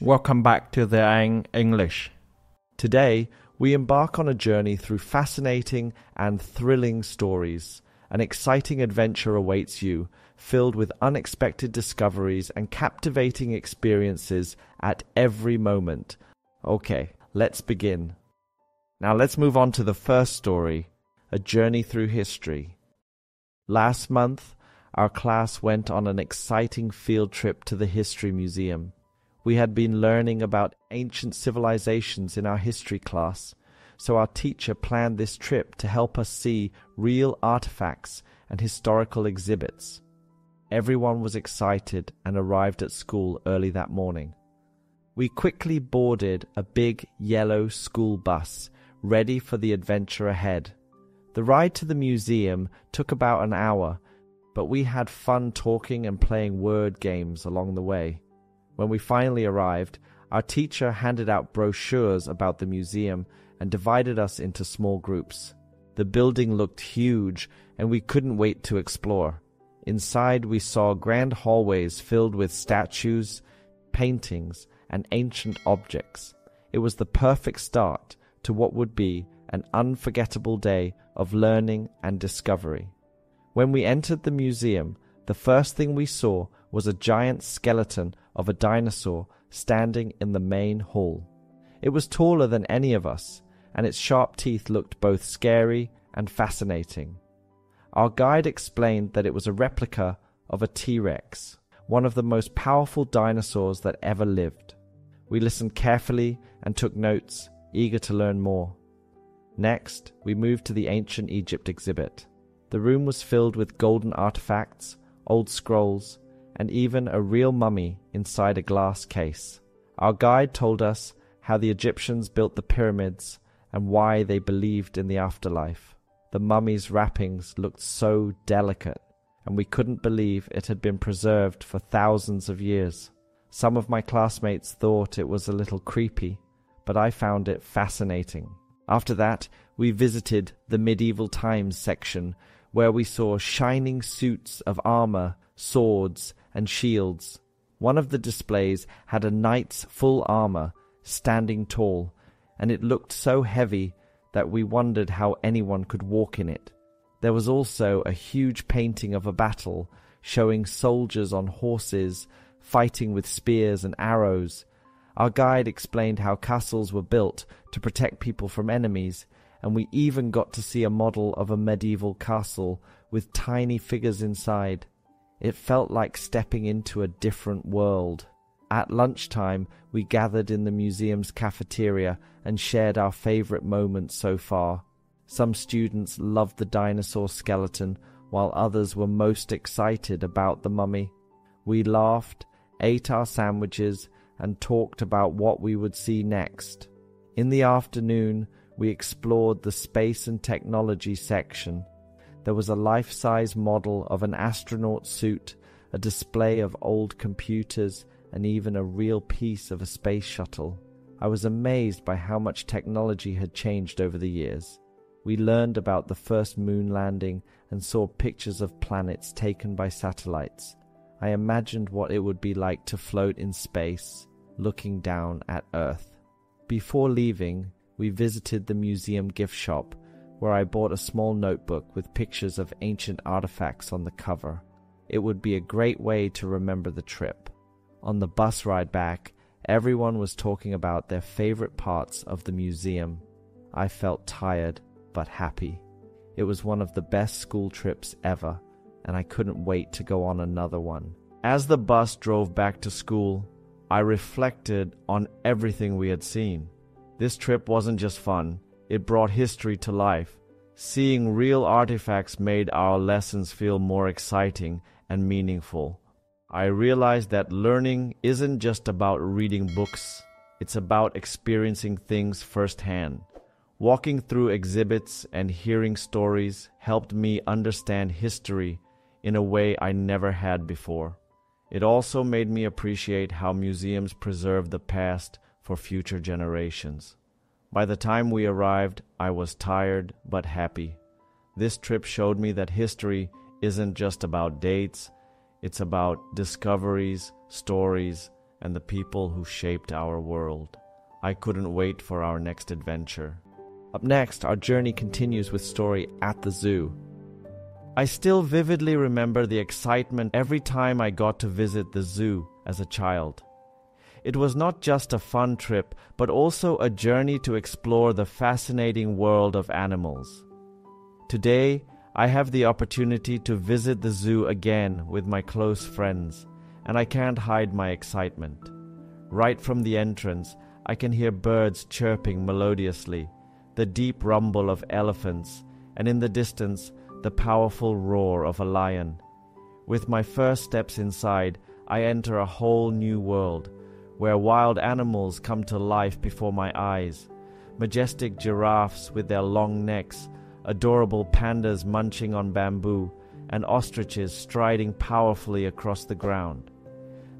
Welcome back to the Anh English. Today, we embark on a journey through fascinating and thrilling stories. An exciting adventure awaits you, filled with unexpected discoveries and captivating experiences at every moment. Okay, let's begin. Now let's move on to the first story, A Journey Through History. Last month, our class went on an exciting field trip to the History Museum. We had been learning about ancient civilizations in our history class, so our teacher planned this trip to help us see real artifacts and historical exhibits. Everyone was excited and arrived at school early that morning. We quickly boarded a big yellow school bus, ready for the adventure ahead. The ride to the museum took about an hour, but we had fun talking and playing word games along the way. When we finally arrived, our teacher handed out brochures about the museum and divided us into small groups. The building looked huge, and we couldn't wait to explore. Inside, we saw grand hallways filled with statues, paintings, and ancient objects. It was the perfect start to what would be an unforgettable day of learning and discovery. When we entered the museum, the first thing we saw was a giant skeleton of a dinosaur standing in the main hall. It was taller than any of us, and its sharp teeth looked both scary and fascinating. Our guide explained that it was a replica of a T-Rex, one of the most powerful dinosaurs that ever lived. We listened carefully and took notes, eager to learn more. Next, we moved to the Ancient Egypt exhibit. The room was filled with golden artifacts, old scrolls, and even a real mummy inside a glass case. Our guide told us how the Egyptians built the pyramids and why they believed in the afterlife. The mummy's wrappings looked so delicate, and we couldn't believe it had been preserved for thousands of years. Some of my classmates thought it was a little creepy, but I found it fascinating. After that, we visited the medieval times section, where we saw shining suits of armor, swords, and shields. One of the displays had a knight's full armor, standing tall, and it looked so heavy that we wondered how anyone could walk in it. There was also a huge painting of a battle, showing soldiers on horses, fighting with spears and arrows. Our guide explained how castles were built to protect people from enemies, and we even got to see a model of a medieval castle with tiny figures inside. It felt like stepping into a different world. At lunchtime, we gathered in the museum's cafeteria and shared our favorite moments so far. Some students loved the dinosaur skeleton, while others were most excited about the mummy. We laughed, ate our sandwiches, and talked about what we would see next. In the afternoon, we explored the space and technology section. There was a life-size model of an astronaut suit, a display of old computers, and even a real piece of a space shuttle. I was amazed by how much technology had changed over the years. We learned about the first moon landing and saw pictures of planets taken by satellites. I imagined what it would be like to float in space, looking down at Earth. Before leaving, we visited the museum gift shop, where I bought a small notebook with pictures of ancient artifacts on the cover. It would be a great way to remember the trip. On the bus ride back, everyone was talking about their favorite parts of the museum. I felt tired, but happy. It was one of the best school trips ever, and I couldn't wait to go on another one. As the bus drove back to school, I reflected on everything we had seen. This trip wasn't just fun. It brought history to life. Seeing real artifacts made our lessons feel more exciting and meaningful. I realized that learning isn't just about reading books. It's about experiencing things firsthand. Walking through exhibits and hearing stories helped me understand history in a way I never had before. It also made me appreciate how museums preserve the past for future generations. By the time we arrived, I was tired but happy. This trip showed me that history isn't just about dates, it's about discoveries, stories, and the people who shaped our world. I couldn't wait for our next adventure. Up next, our journey continues with story At the Zoo. I still vividly remember the excitement every time I got to visit the zoo as a child. It was not just a fun trip, but also a journey to explore the fascinating world of animals. Today, I have the opportunity to visit the zoo again with my close friends, and I can't hide my excitement. Right from the entrance, I can hear birds chirping melodiously, the deep rumble of elephants, and in the distance, the powerful roar of a lion. With my first steps inside, I enter a whole new world, where wild animals come to life before my eyes. Majestic giraffes with their long necks, adorable pandas munching on bamboo, and ostriches striding powerfully across the ground.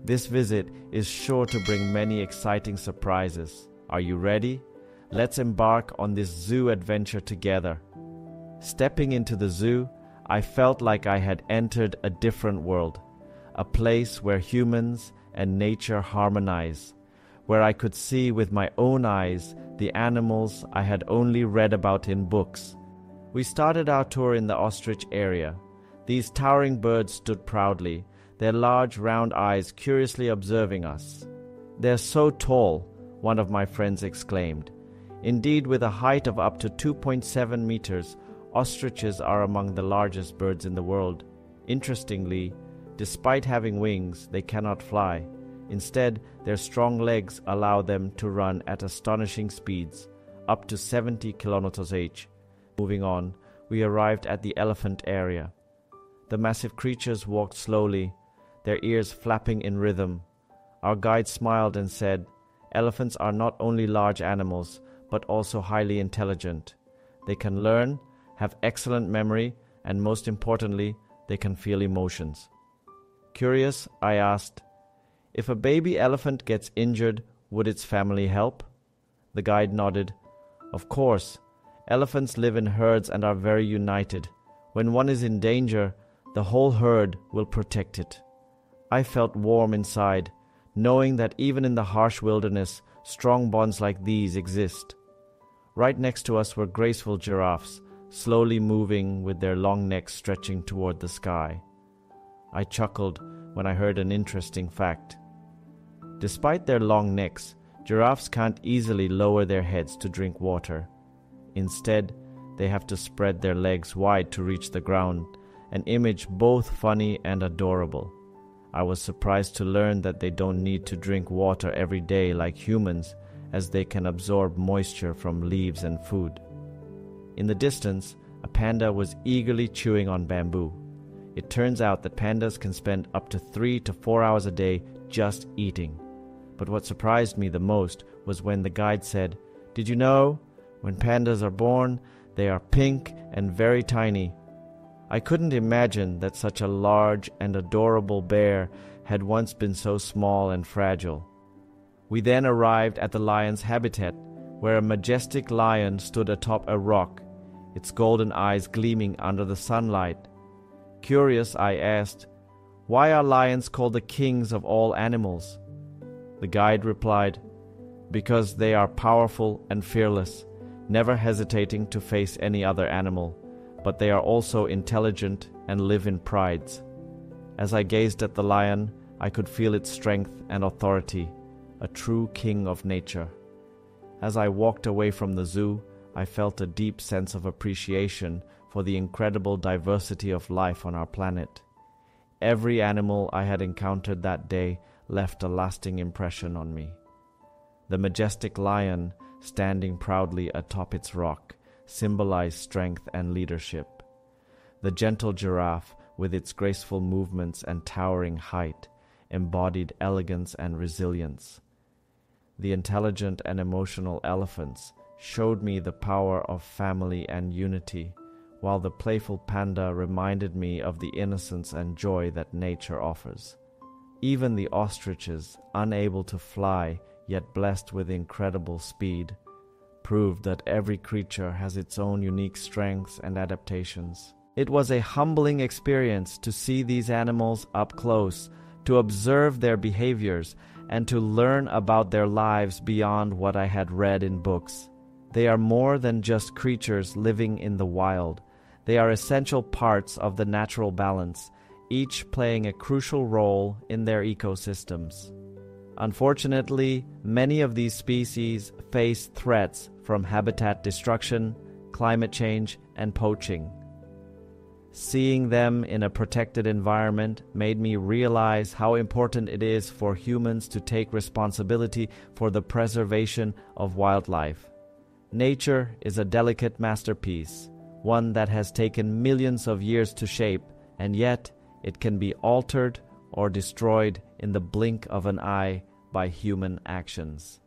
This visit is sure to bring many exciting surprises. Are you ready? Let's embark on this zoo adventure together. Stepping into the zoo, I felt like I had entered a different world, a place where humans and nature harmonize, where I could see with my own eyes the animals I had only read about in books. We started our tour in the ostrich area. These towering birds stood proudly, their large round eyes curiously observing us. "They're so tall," one of my friends exclaimed. Indeed, with a height of up to 2.7 meters, ostriches are among the largest birds in the world. Interestingly, despite having wings, they cannot fly. Instead, their strong legs allow them to run at astonishing speeds, up to 70 km/h. Moving on, we arrived at the elephant area. The massive creatures walked slowly, their ears flapping in rhythm. Our guide smiled and said, "Elephants are not only large animals, but also highly intelligent. They can learn, have excellent memory, and most importantly, they can feel emotions." Curious, I asked, "If a baby elephant gets injured, would its family help?" The guide nodded. "Of course. Elephants live in herds and are very united. When one is in danger, the whole herd will protect it." I felt warm inside, knowing that even in the harsh wilderness, strong bonds like these exist. Right next to us were graceful giraffes, slowly moving with their long necks stretching toward the sky. I chuckled when I heard an interesting fact. Despite their long necks, giraffes can't easily lower their heads to drink water. Instead, they have to spread their legs wide to reach the ground, an image both funny and adorable. I was surprised to learn that they don't need to drink water every day like humans, as they can absorb moisture from leaves and food. In the distance, a panda was eagerly chewing on bamboo. It turns out that pandas can spend up to 3 to 4 hours a day just eating. But what surprised me the most was when the guide said, "Did you know? When pandas are born, they are pink and very tiny." I couldn't imagine that such a large and adorable bear had once been so small and fragile. We then arrived at the lion's habitat, where a majestic lion stood atop a rock, its golden eyes gleaming under the sunlight. Curious, I asked, "Why are lions called the kings of all animals?" The guide replied, "Because they are powerful and fearless, never hesitating to face any other animal, but they are also intelligent and live in prides." As I gazed at the lion, I could feel its strength and authority, a true king of nature. As I walked away from the zoo, I felt a deep sense of appreciation for the incredible diversity of life on our planet. Every animal I had encountered that day left a lasting impression on me. The majestic lion, standing proudly atop its rock, symbolized strength and leadership. The gentle giraffe, with its graceful movements and towering height, embodied elegance and resilience. The intelligent and emotional elephants showed me the power of family and unity, while the playful panda reminded me of the innocence and joy that nature offers. Even the ostriches, unable to fly, yet blessed with incredible speed, proved that every creature has its own unique strengths and adaptations. It was a humbling experience to see these animals up close, to observe their behaviors, and to learn about their lives beyond what I had read in books. They are more than just creatures living in the wild. They are essential parts of the natural balance, each playing a crucial role in their ecosystems. Unfortunately, many of these species face threats from habitat destruction, climate change, and poaching. Seeing them in a protected environment made me realize how important it is for humans to take responsibility for the preservation of wildlife. Nature is a delicate masterpiece, one that has taken millions of years to shape, and yet it can be altered or destroyed in the blink of an eye by human actions.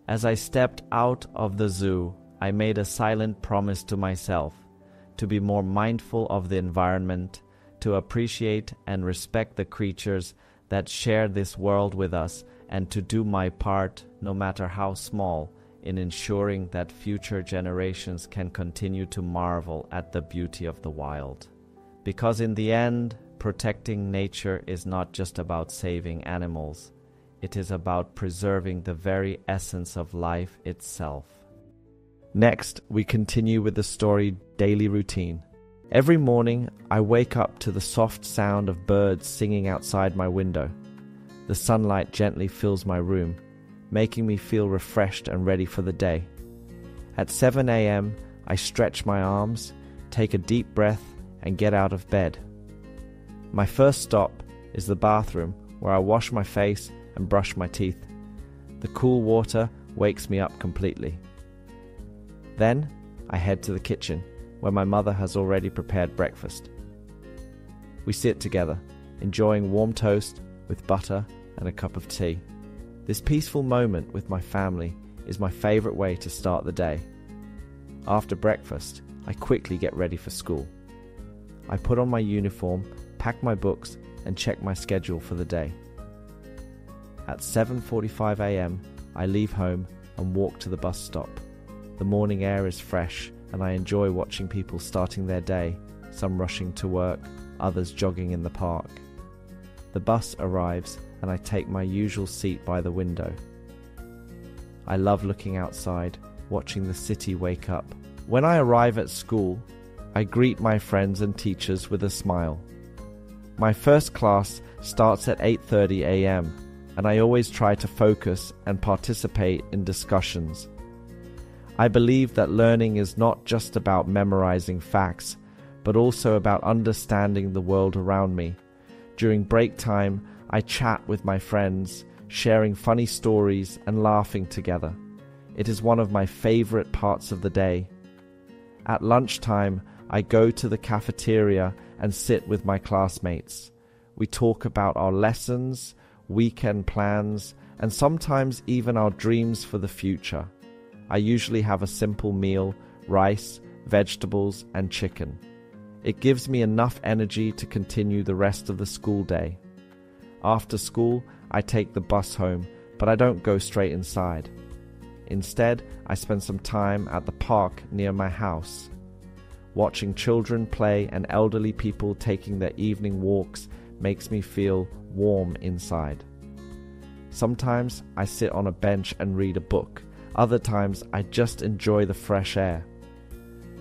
As I stepped out of the zoo, I made a silent promise to myself to be more mindful of the environment, to appreciate and respect the creatures that share this world with us, and to do my part, no matter how small, in ensuring that future generations can continue to marvel at the beauty of the wild. Because in the end, protecting nature is not just about saving animals, it is about preserving the very essence of life itself. Next, we continue with the story Daily Routine. Every morning, I wake up to the soft sound of birds singing outside my window. The sunlight gently fills my room, making me feel refreshed and ready for the day. At 7 a.m., I stretch my arms, take a deep breath, and get out of bed. My first stop is the bathroom, where I wash my face and brush my teeth. The cool water wakes me up completely. Then, I head to the kitchen, where my mother has already prepared breakfast. We sit together, enjoying warm toast with butter and a cup of tea. This peaceful moment with my family is my favorite way to start the day. After breakfast, I quickly get ready for school. I put on my uniform, pack my books, and check my schedule for the day. At 7:45 a.m., I leave home and walk to the bus stop. The morning air is fresh, and I enjoy watching people starting their day, some rushing to work, others jogging in the park. The bus arrives, and I take my usual seat by the window. I love looking outside, watching the city wake up. When I arrive at school, I greet my friends and teachers with a smile. My first class starts at 8:30 a.m., and I always try to focus and participate in discussions. I believe that learning is not just about memorizing facts, but also about understanding the world around me. During break time, I chat with my friends, sharing funny stories and laughing together. It is one of my favorite parts of the day. At lunchtime, I go to the cafeteria and sit with my classmates. We talk about our lessons, weekend plans, and sometimes even our dreams for the future. I usually have a simple meal, rice, vegetables, and chicken. It gives me enough energy to continue the rest of the school day. After school, I take the bus home, but I don't go straight inside. Instead, I spend some time at the park near my house. Watching children play and elderly people taking their evening walks makes me feel warm inside. Sometimes I sit on a bench and read a book. Other times I just enjoy the fresh air.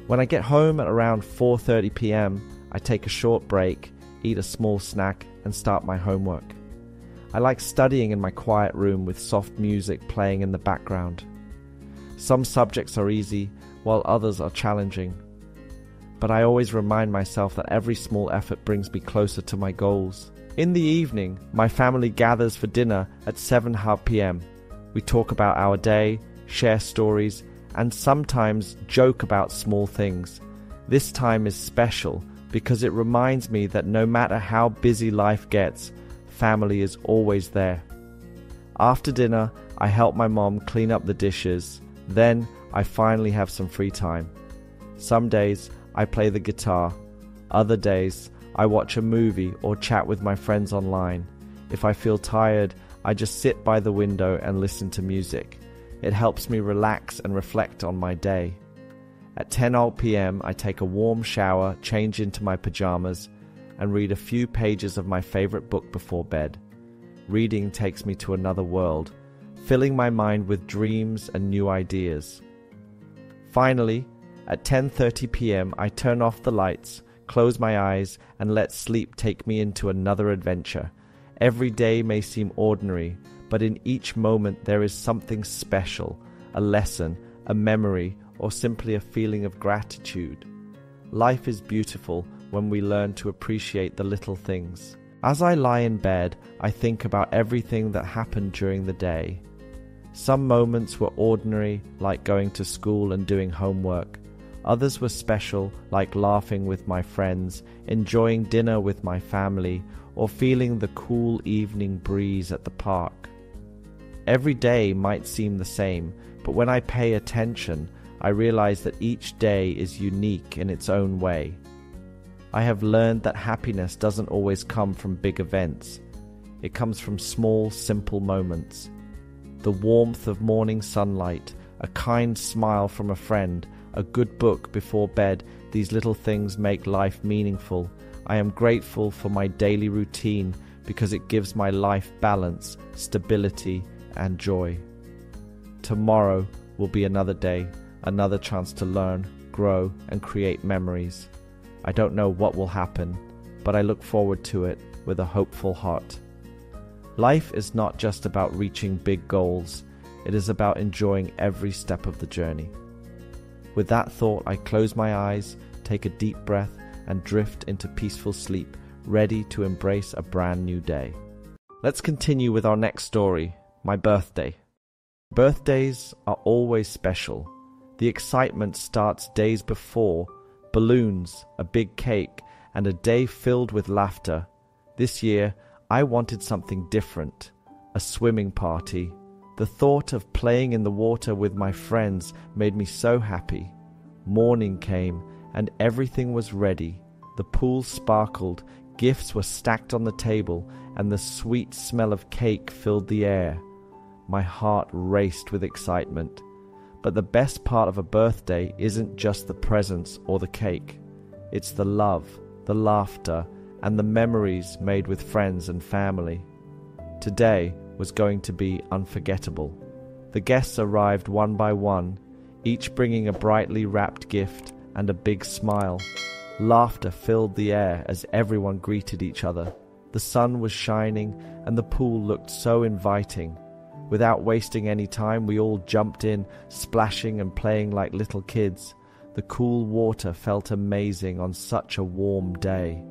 When I get home at around 4:30 p.m., I take a short break, eat a small snack, and start my homework. I like studying in my quiet room with soft music playing in the background. Some subjects are easy, while others are challenging. But I always remind myself that every small effort brings me closer to my goals. In the evening, my family gathers for dinner at 7:30 p.m. We talk about our day, share stories, and sometimes joke about small things. This time is special because it reminds me that no matter how busy life gets, family is always there. After dinner, I help my mom clean up the dishes. Then I finally have some free time. Some days I play the guitar. Other days I watch a movie or chat with my friends online. If I feel tired, I just sit by the window and listen to music. It helps me relax and reflect on my day. At 10 p.m., I take a warm shower, change into my pajamas, and read a few pages of my favorite book before bed. reading takes me to another world, filling my mind with dreams and new ideas. Finally, at 10:30 p.m., I turn off the lights, close my eyes, and let sleep take me into another adventure. Every day may seem ordinary, but in each moment there is something special, a lesson, a memory, or simply a feeling of gratitude. Life is beautiful when we learn to appreciate the little things. As I lie in bed, I think about everything that happened during the day. Some moments were ordinary, like going to school and doing homework. Others were special, like laughing with my friends, enjoying dinner with my family, or feeling the cool evening breeze at the park. Every day might seem the same, but when I pay attention, I realize that each day is unique in its own way. I have learned that happiness doesn't always come from big events. It comes from small, simple moments. The warmth of morning sunlight, a kind smile from a friend, a good book before bed, these little things make life meaningful. I am grateful for my daily routine because it gives my life balance, stability, and joy. Tomorrow will be another day, another chance to learn, grow, and create memories. I don't know what will happen, but I look forward to it with a hopeful heart. Life is not just about reaching big goals, it is about enjoying every step of the journey. With that thought, I close my eyes, take a deep breath, and drift into peaceful sleep, ready to embrace a brand new day. Let's continue with our next story, my birthday. Birthdays are always special. The excitement starts days before. Balloons, a big cake, and a day filled with laughter. This year, I wanted something different. A swimming party. The thought of playing in the water with my friends made me so happy. Morning came, and everything was ready. The pool sparkled, gifts were stacked on the table, and the sweet smell of cake filled the air. My heart raced with excitement. But the best part of a birthday isn't just the presents or the cake. It's the love, the laughter, and the memories made with friends and family. Today was going to be unforgettable. The guests arrived one by one, each bringing a brightly wrapped gift and a big smile. Laughter filled the air as everyone greeted each other. The sun was shining and the pool looked so inviting. Without wasting any time, we all jumped in, splashing and playing like little kids. The cool water felt amazing on such a warm day.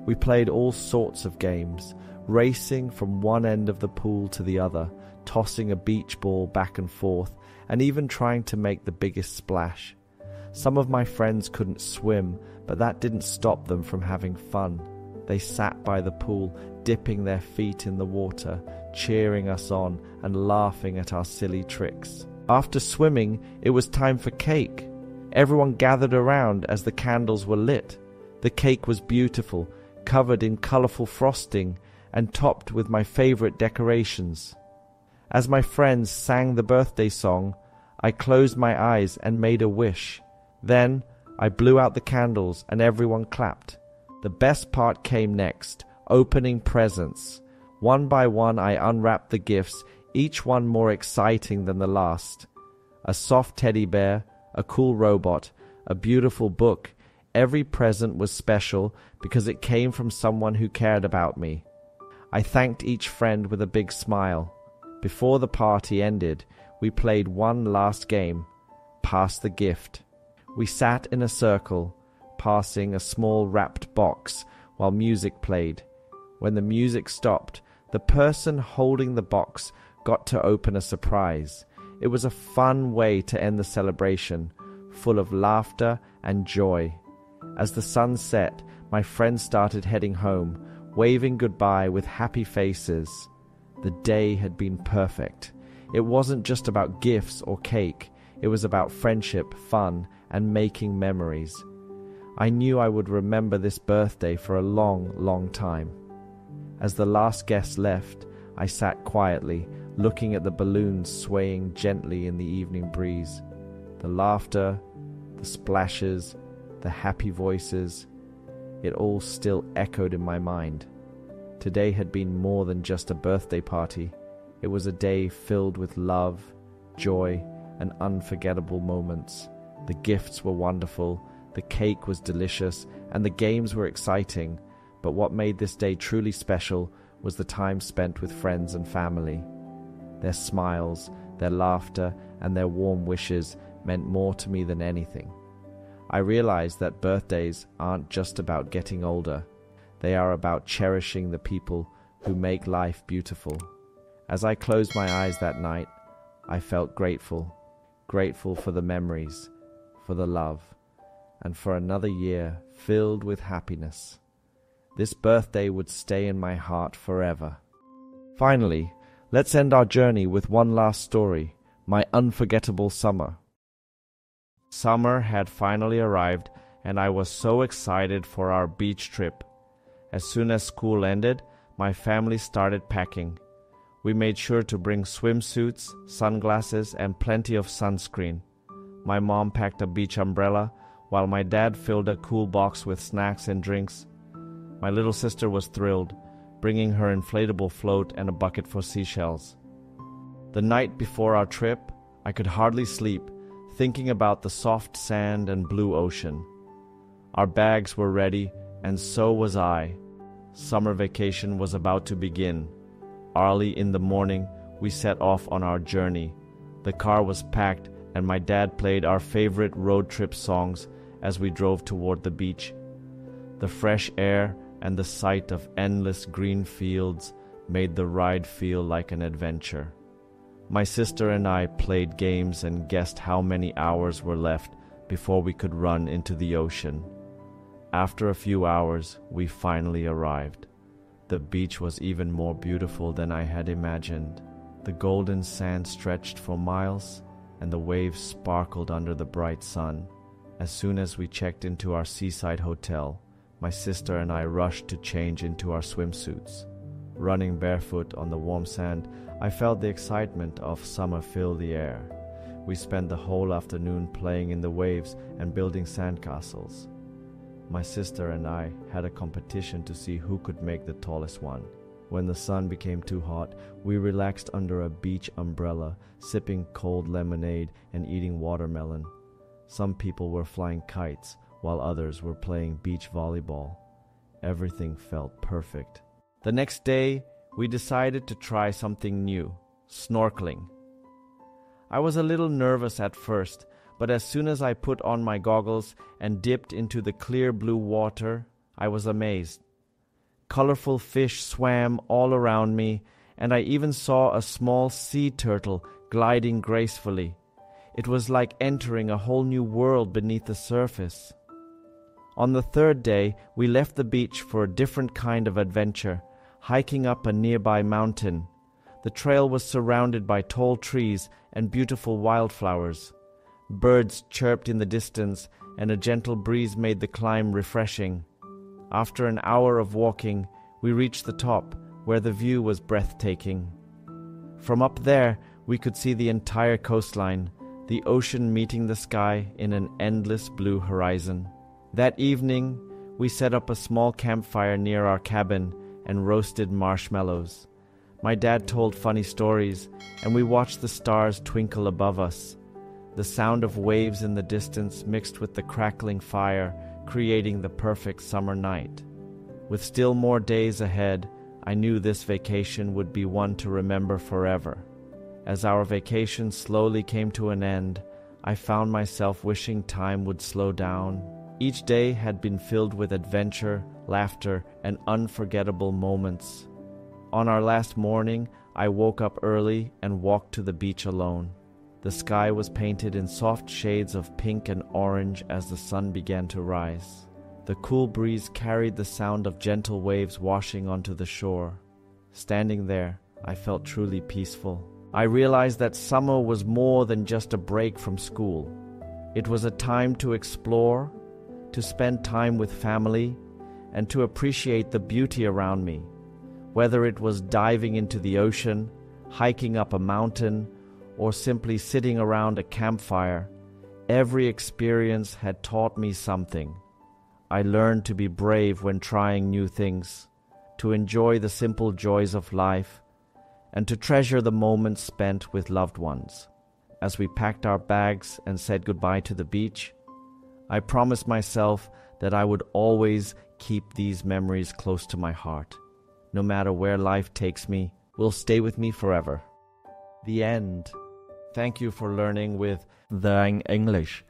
We played all sorts of games, racing from one end of the pool to the other, tossing a beach ball back and forth, and even trying to make the biggest splash. Some of my friends couldn't swim, but that didn't stop them from having fun. They sat by the pool, dipping their feet in the water, cheering us on and laughing at our silly tricks. After swimming, it was time for cake. Everyone gathered around as the candles were lit. The cake was beautiful, covered in colorful frosting and topped with my favorite decorations. As my friends sang the birthday song, I closed my eyes and made a wish. Then I blew out the candles and everyone clapped. The best part came next, opening presents. One by one I unwrapped the gifts, each one more exciting than the last. A soft teddy bear, a cool robot, a beautiful book. Every present was special because it came from someone who cared about me. I thanked each friend with a big smile. Before the party ended, we played one last game, Pass the Gift. We sat in a circle, passing a small wrapped box while music played. When the music stopped, the person holding the box got to open a surprise. It was a fun way to end the celebration, full of laughter and joy. As the sun set, my friends started heading home, waving goodbye with happy faces. The day had been perfect. It wasn't just about gifts or cake. It was about friendship, fun, and making memories. I knew I would remember this birthday for a long, long time. As the last guest left, I sat quietly, looking at the balloons swaying gently in the evening breeze. The laughter, the splashes, the happy voices, it all still echoed in my mind. Today had been more than just a birthday party. It was a day filled with love, joy, and unforgettable moments. The gifts were wonderful, the cake was delicious, and the games were exciting. But what made this day truly special was the time spent with friends and family. Their smiles, their laughter, and their warm wishes meant more to me than anything. I realized that birthdays aren't just about getting older. They are about cherishing the people who make life beautiful. As I closed my eyes that night, I felt grateful for the memories, for the love, and for another year filled with happiness. This birthday would stay in my heart forever. Finally, let's end our journey with one last story, my unforgettable summer. Summer had finally arrived, and I was so excited for our beach trip. As soon as school ended, my family started packing. We made sure to bring swimsuits, sunglasses, and plenty of sunscreen. My mom packed a beach umbrella, while my dad filled a cool box with snacks and drinks. My little sister was thrilled, bringing her inflatable float and a bucket for seashells. The night before our trip, I could hardly sleep, thinking about the soft sand and blue ocean. Our bags were ready, and so was I. Summer vacation was about to begin. Early in the morning, we set off on our journey. The car was packed, and my dad played our favorite road trip songs as we drove toward the beach. The fresh air and the sight of endless green fields made the ride feel like an adventure. My sister and I played games and guessed how many hours were left before we could run into the ocean. After a few hours, we finally arrived. The beach was even more beautiful than I had imagined. The golden sand stretched for miles, and the waves sparkled under the bright sun. As soon as we checked into our seaside hotel, my sister and I rushed to change into our swimsuits. Running barefoot on the warm sand, I felt the excitement of summer fill the air. We spent the whole afternoon playing in the waves and building sandcastles. My sister and I had a competition to see who could make the tallest one. When the sun became too hot, we relaxed under a beach umbrella, sipping cold lemonade and eating watermelon. Some people were flying kites, while others were playing beach volleyball. Everything felt perfect. The next day, we decided to try something new, snorkeling. I was a little nervous at first, but as soon as I put on my goggles and dipped into the clear blue water, I was amazed. Colorful fish swam all around me, and I even saw a small sea turtle gliding gracefully. It was like entering a whole new world beneath the surface. On the third day, we left the beach for a different kind of adventure, hiking up a nearby mountain. The trail was surrounded by tall trees and beautiful wildflowers. Birds chirped in the distance, and a gentle breeze made the climb refreshing. After an hour of walking, we reached the top, where the view was breathtaking. From up there, we could see the entire coastline, the ocean meeting the sky in an endless blue horizon. That evening, we set up a small campfire near our cabin and roasted marshmallows. My dad told funny stories, and we watched the stars twinkle above us. The sound of waves in the distance mixed with the crackling fire, creating the perfect summer night. With still more days ahead, I knew this vacation would be one to remember forever. As our vacation slowly came to an end, I found myself wishing time would slow down. Each day had been filled with adventure, laughter, and unforgettable moments. On our last morning, I woke up early and walked to the beach alone. The sky was painted in soft shades of pink and orange as the sun began to rise. The cool breeze carried the sound of gentle waves washing onto the shore. Standing there, I felt truly peaceful. I realized that summer was more than just a break from school. It was a time to explore, to spend time with family, and to appreciate the beauty around me. Whether it was diving into the ocean, hiking up a mountain, or simply sitting around a campfire, every experience had taught me something. I learned to be brave when trying new things, to enjoy the simple joys of life, and to treasure the moments spent with loved ones. As we packed our bags and said goodbye to the beach, I promised myself that I would always keep these memories close to my heart. No matter where life takes me, will stay with me forever. The end. Thank you for learning with The Anh English.